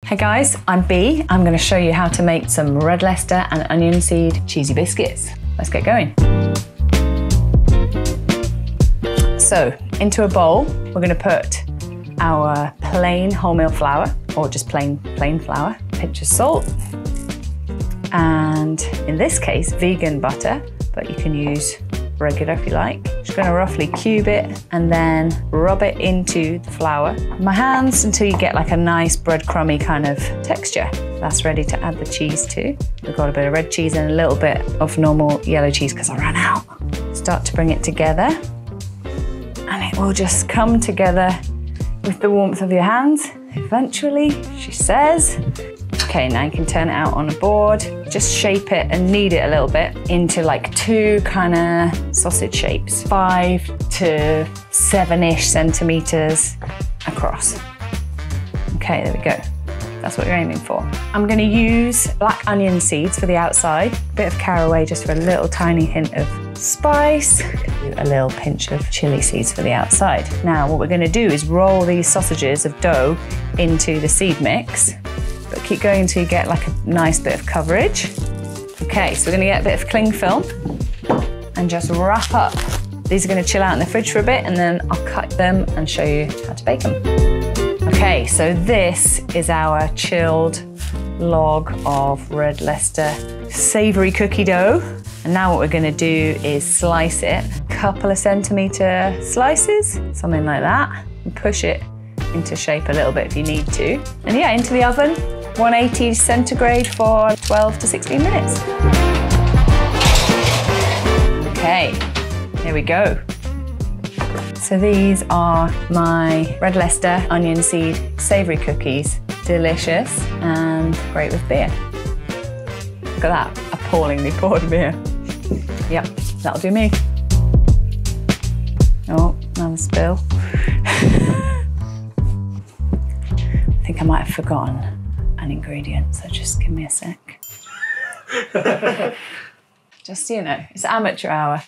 Hey guys, I'm Bee. I'm going to show you how to make some red Leicester and onion seed cheesy biscuits. Let's get going. So, into a bowl, we're going to put our plain wholemeal flour, or just plain flour, pinch of salt, and in this case, vegan butter, but you can use regular if you like. Just going to roughly cube it and then rub it into the flour with my hands until you get like a nice breadcrumby kind of texture. That's ready to add the cheese to. We've got a bit of red cheese and a little bit of normal yellow cheese because I ran out. Start to bring it together and it will just come together with the warmth of your hands. Eventually, she says. Okay, now you can turn it out on a board. Just shape it and knead it a little bit into like two kind of sausage shapes, 5 to 7-ish centimeters across. Okay, there we go. That's what you're aiming for. I'm gonna use black onion seeds for the outside, a bit of caraway just for a little tiny hint of spice, a little pinch of chili seeds for the outside. Now, what we're gonna do is roll these sausages of dough into the seed mix. But keep going until you get like a nice bit of coverage. Okay, so we're gonna get a bit of cling film and just wrap up. These are gonna chill out in the fridge for a bit and then I'll cut them and show you how to bake them. Okay, so this is our chilled log of red Leicester savoury cookie dough. And now what we're gonna do is slice it, a couple of centimetre slices, something like that, and push it into shape a little bit if you need to. And yeah, into the oven, 180 centigrade for 12 to 16 minutes. Okay, here we go. So these are my red Leicester onion seed savoury cookies. Delicious and great with beer. Look at that, appallingly poured beer. Yep, that'll do me. Oh, another spill. I think I might have forgotten an ingredient, so just give me a sec. Just so you know, it's amateur hour.